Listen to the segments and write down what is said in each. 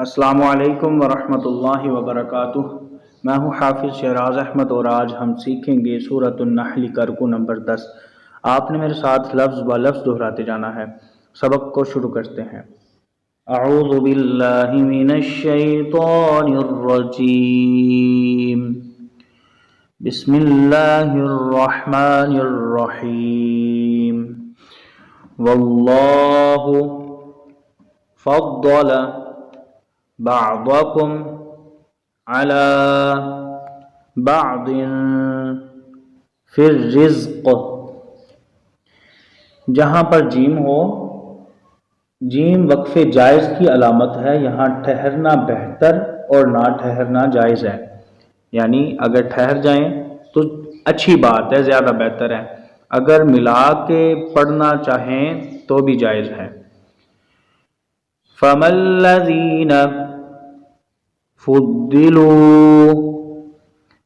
अस्सलामु अलैकुम वरहमतुल्लाहि वबरकातुह। मैं हूँ हाफिज़ शहराज अहमद और आज हम सीखेंगे सूरतुन नहल का रुकू नंबर 10। आपने मेरे साथ लफ्ज़ ब लफ्ज़ दोहराते जाना है। सबक को शुरू करते हैं। अऊज़ु बिल्लाहि मिनश शैतानिर रजीम। बिस्मिल्लाहिर रहमानिर रहीम। वल्लाहु फद्दल बअदकुम अला बअदिन फिर रिज़्क़। जहाँ पर जीम हो, जीम वक्फ़े जायज़ की अलामत है। यहाँ ठहरना बेहतर और ना ठहरना जायज़ है। यानी अगर ठहर जाएं तो अच्छी बात है, ज़्यादा बेहतर है। अगर मिला के पढ़ना चाहें तो भी जायज़ है। फ़मल्लज़ीन फुद्दिलू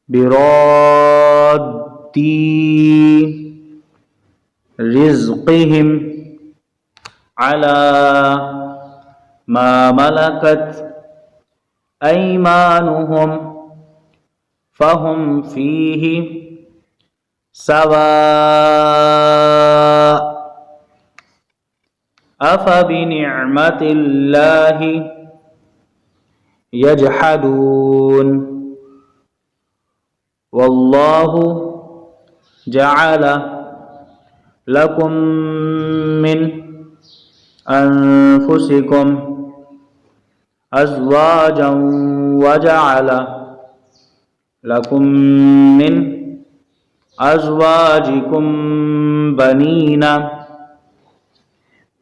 बिरद्दी रिज़्क़िहिम अला मा मलकत ऐमानुहुम फ़हुम फ़ीहि सवा अफ़बिनिअमतिल्लाहि यजहदून। वल्लाहु जअल लकुम मिन अनफुसिकुम अज़वाजन वजअल लकुम मिन अज़वाजिकुम बनीना।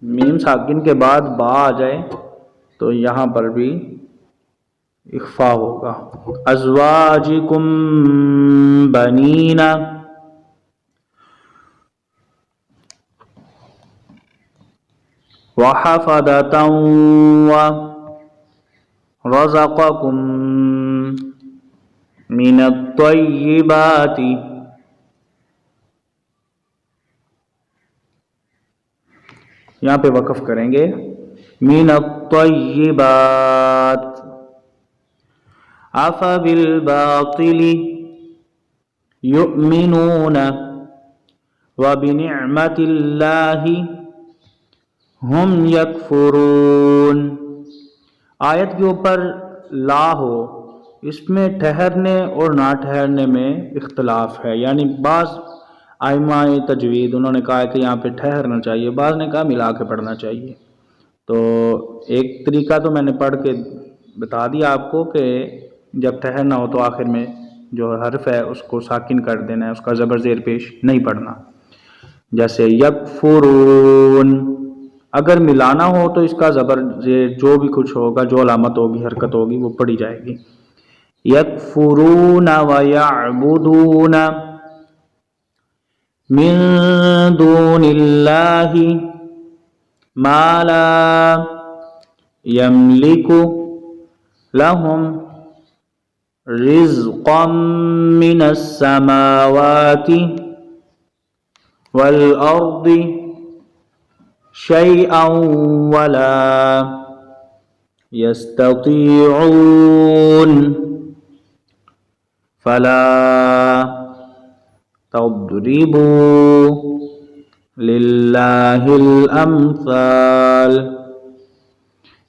मीम साकिन के बाद बा आ जाए तो यहाँ पर भी इख्फा होगा। अज़वाजिकुम बनीना वहफ़दतन व रज़क़कुम मिनत्तय्यिबाति। यहाँ पे वक़फ़ करेंगे। मिनत्तय्यिबात अफ़बिलबातिलि युमिनून व बिनिअमतिल्लाहि हुम यकफुरून। आयत के ऊपर ला हो, इसमें ठहरने और ना ठहरने में इख्तलाफ है। यानी बाज़ आइमाए तजवीद उन्होंने कहा कि यहाँ पे ठहरना चाहिए, बाज़ ने कहा मिला के पढ़ना चाहिए। तो एक तरीका तो मैंने पढ़ के बता दिया आपको कि जब ठहरना हो तो आखिर में जो हर्फ है उसको साकिन कर देना है, उसका ज़बर ज़ेर पेश नहीं पढ़ना। जैसे यकफुरून, अगर मिलाना हो तो इसका ज़बर ज़ेर जो भी कुछ होगा, जो अलामत होगी, हरकत होगी, वो पढ़ी जाएगी। यकफुरून व यअबुदून मिन दूनिल्लाहि मा ला यमलिकु लहुम रिज़्क़म मिनस समावाति वल अर्दि शैअन वला यस्ततीऊन फला तद्रिबू लिल्लाहिल अम्साल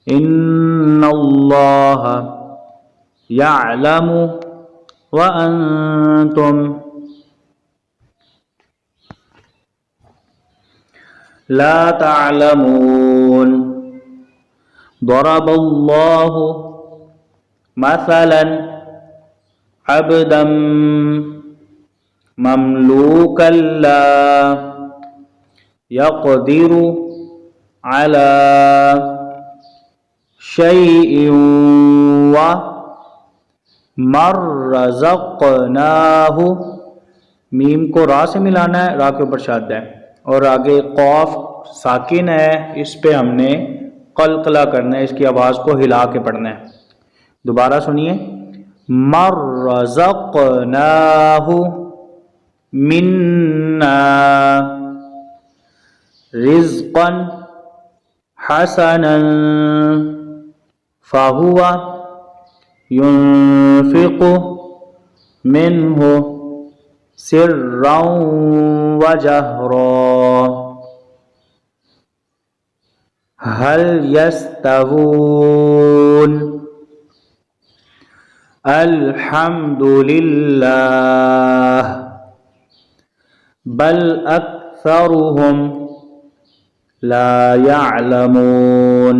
इन्नल्लाह यअलमु व अंतुम ला तअलमून। दरबल्लाहु मसलन अब्दन ममलूकन ला यक़दिरु अला शैइन व मर्रज़क़नाहु। मीम को रा से मिलाना है, रा के ऊपर शद है और आगे क़ाफ साकिन है, इस पे हमने क़लक़ला करना है, इसकी आवाज़ को हिला के पढ़ना है। दोबारा सुनिए। मर्रज़क़नाहु मिन्ना रिज़्क़न हसनन फ़हुवा युनफ़िक़ु मिन्हु सिर्रन व जहरा हल यस्तवून अल्हम्दुलिल्लाह बल अक्सरुहुम ला यअलमून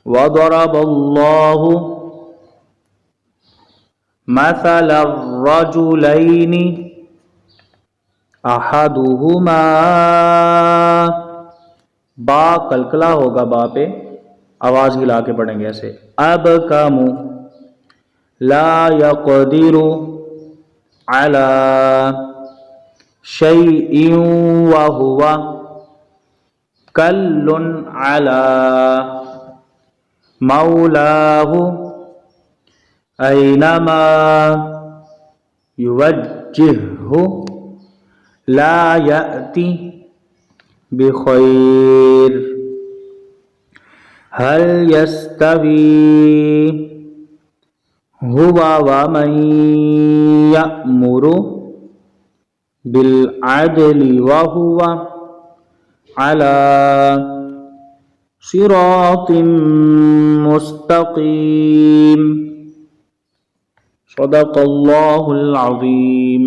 वदरबल्लाहु मसलन रजुलैनि अहदुहुमा बा कलकला होगा, बा पे आवाज हिला के पढ़ेंगे ऐसे। अब कामु ला यक़दिरु अला शैइन व हुवा कल्लुन अला मौलाहु ऐनमा युवज्जिहु ला याति बिखैर हल यस्तवी हुवा व मन यअमुरु बिल अदलि व हुवा अला सिरातिम मुस्तकीम। सदक़ल्लाहुल अज़ीम।